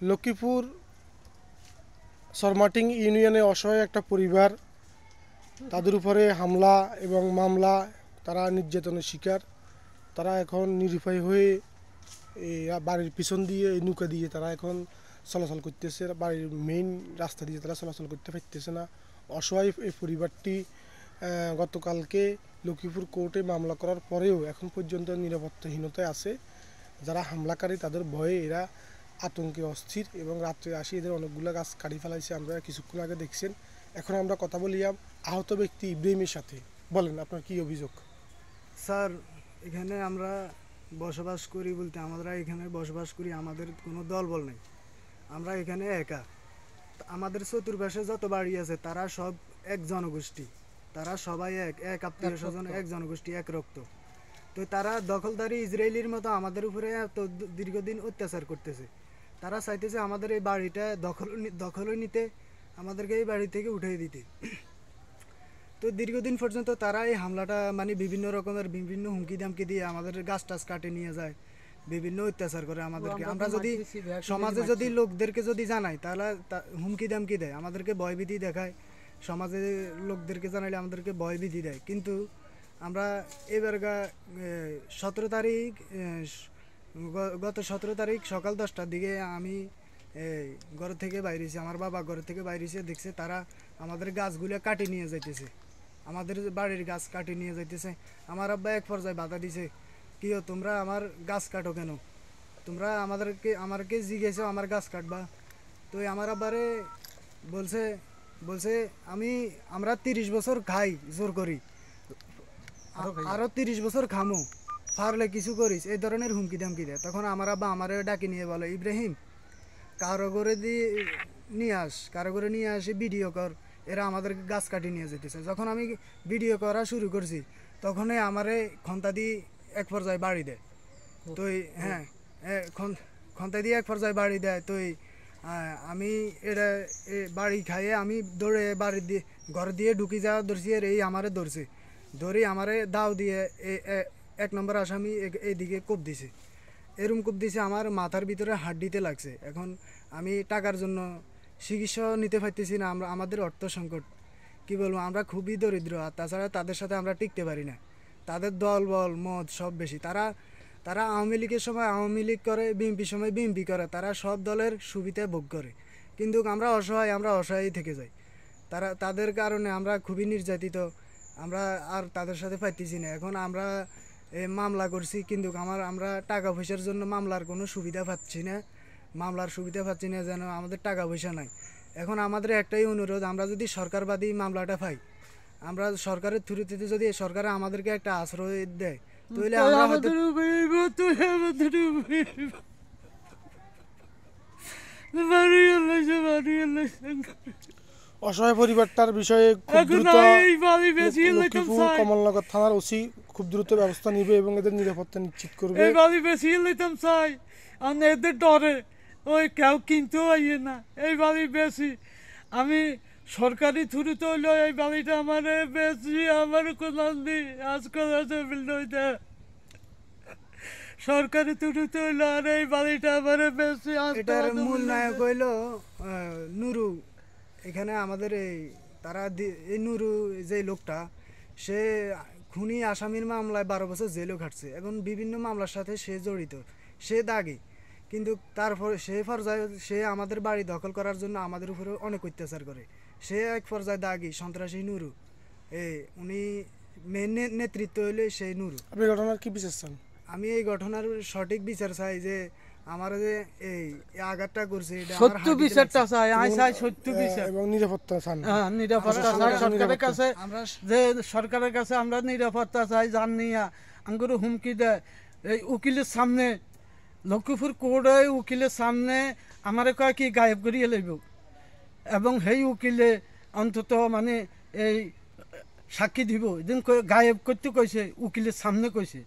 লক্ষ্মীপুর সরমাটিং ইউনিয়নে অসহায় একটা পরিবার, তাদের উপরে হামলা এবং মামলা, তারা নির্যাতনের শিকার। তারা এখন নিরুপায় হয়ে বাড়ির পিছন দিয়ে নৌকা দিয়ে তারা এখন চলাচল করতেছে, বাড়ির মেইন রাস্তা দিয়ে তারা চলাচল করতে পারতেছে না। অসহায় এই পরিবারটি গতকালকে লক্ষ্মীপুর কোর্টে মামলা করার পরেও এখন পর্যন্ত নিরাপত্তাহীনতায় আছে। যারা হামলাকারী তাদের ভয়ে এরা আতঙ্কে অস্থির এবং রাত্রে আসি এদের অনেকগুলো গাছ কাটি ফেলাইছে, আমরা কিছুক্ষণ আগে দেখছেন। এখন আমরা কথা বলিলাম আহত ব্যক্তি ইব্রাহিমের সাথে। বলেন আপনার কি অভিযোগ? স্যার, এখানে আমরা বসবাস করি বলতে আমরা এখানে বসবাস করি, আমাদের কোনো দলবল নেই, আমরা এখানে একা। আমাদের চতুর্পাশে যত বাড়ি আছে তারা সব এক জনগোষ্ঠী, তারা সবাই এক আত্মীয় স্বজন, এক জনগোষ্ঠী, এক রক্ত। তো তারা দখলদারি ইসরায়েলির মতো আমাদের উপরে এত দীর্ঘদিন অত্যাচার করতেছে। তারা চাইতেছে আমাদের এই বাড়িটা দখলে নিতে, আমাদেরকে এই বাড়ি থেকে উঠিয়ে দিতে। তো দীর্ঘদিন পর্যন্ত তারা এই হামলাটা মানে বিভিন্ন রকমের বিভিন্ন হুমকি দামকি দিয়ে আমাদের গাছ টাছ কাটে নিয়ে যায়, বিভিন্ন অত্যাচার করে আমাদেরকে। আমরা যদি সমাজে যদি লোকদেরকে যদি জানাই তাহলে হুমকি দামকি দেয়, আমাদেরকে ভয়ভীতি দেখায়। সমাজে লোকদেরকে জানাইলে আমাদেরকে ভয়ভীতি দেয়। কিন্তু আমরা এবার 17 তারিখ গত 17 তারিখ সকাল 10টার দিকে আমি ঘর থেকে বাইরেছি, আমার বাবা ঘর থেকে বাইরেছে, দেখছে তারা আমাদের গাছগুলো কাটে নিয়ে যাইতেছে, আমাদের বাড়ির গাছ কাটে নিয়ে যাইতেছে। আমার আব্বা এক পর্যায়ে বাধা দিছে, কি তোমরা আমার গাছ কাটো কেন, তোমরা আমাকে জিজ্ঞেসো আমার গাছ কাটবা। তো আমার আব্বারে বলছে আমরা 30 বছর খাই জোর করি, আরো 30 বছর খামো, পারলে কিছু করিস, এই ধরনের হুমকি দামকি দেয়। তখন আমার আব্বা আমারে ডাকি নিয়ে বলে, ইব্রাহিম কারো করে নিয়ে আসে ভিডিও কর, এরা আমাদের গাছ কাটি নিয়ে যেতেছে। যখন আমি ভিডিও করা শুরু করছি তখনই আমারে খন্তা দিয়ে এক পর্যায়ে বাড়ি দেয়। তো হ্যাঁ, খন্তা দিয়ে এক পর্যায়ে বাড়ি দেয়। তো আমি এটা বাড়ি খাইয়ে আমি দৌড়ে বাড়ি দিয়ে ঘর দিয়ে ঢুকি যাওয়া ধরছি, আর এই আমারে ধরছে, ধরে আমারে দাও দিয়ে 1 নম্বর আসামি এইদিকে কোপ দিছে, এরম কোপ দিছে, আমার মাথার ভিতরে হাড্ডিতে লাগছে। এখন আমি টাকার জন্য চিকিৎসা নিতে পারতেছি না, আমাদের অর্থ সংকট, কি বলবো, আমরা খুবই দরিদ্র। আর তাছাড়া তাদের সাথে আমরা টিকতে পারি না, তাদের দল বল মদ সব বেশি। তারা আওয়ামী লীগের সময় আওয়ামী লীগ করে, বিএনপির সময় বিএনপি করে, তারা সব দলের সুবিধা ভোগ করে। কিন্তু আমরা অসহায় থেকে যাই। তাদের কারণে আমরা খুবই নির্যাতিত, আমরা আর তাদের সাথে পাইতেছি না। এখন আমরা মামলা করছি, কিন্তু আমরা টাকা পয়সার জন্য মামলার কোনো সুবিধা পাচ্ছি না, যেন আমাদের টাকা পয়সা নাই। এখন আমাদের একটাই অনুরোধ, আমরা যদি সরকারবাদী মামলাটা পাই, আমরা সরকারের থ্রুতে যদি সরকার আমাদেরকে একটা আশ্রয় দেয়, তাহলে অসহায় পরিবারটার বিষয়ে লক্ষ্মীপুর কমলনগর থানার ওসি খুব দ্রুত ব্যবস্থা নিবে এবং এদের নিরাপত্তা নিশ্চিত করবে। এদের ডরে ওই কেউ কিনতেও আইয়ে না, এই বাড়ি বেশি। আমি সরকারি থ্রুতে হইলো এই বাড়িটা আমার বেশি, আমার কোথাও নেই আজকাল সরকারি থ্রুতে হইলো, আর এই বাড়িটা আমার বেশি। এটার মূল নায়ক হইলো নুরু। এখানে আমাদের এই নুরু যে লোকটা, সে খুনি আসামির মামলায় 12 বছর জেলও খাটছে, এবং বিভিন্ন মামলার সাথে সে জড়িত, সে দাগি। কিন্তু তারপরে সে আমাদের বাড়ি দখল করার জন্য আমাদের উপরে অনেক অত্যাচার করে। সে এক পর্যায়ে দাগি সন্ত্রাসী নুরু, উনি মেন নেতৃত্ব হইলে সেই নুরু। আপনি ঘটনার কি বিচার চান? আমি এই ঘটনার সঠিক বিচার চাই, যে আমার যে এই আঘাতটা করছে এটা সত্য বিচারটা চাই, সত্য বিচার এবং নিরাপত্তা চান। নিরাপত্তা চাই সরকারের কাছে, সরকারের কাছে আমরা নিরাপত্তা চাই। জানিয়া আঙ্গুর হুমকি দেয় এই উকিলের সামনে, লক্ষ্মীপুর কোর্টে উকিলের সামনে আমারে কয় কি গায়েব করিয়ে লইব, এবং সেই উকিলে অন্তত মানে এই সাক্ষী দিব, এদিন গায়েব করতে কইছে, উকিলের সামনে কইছে।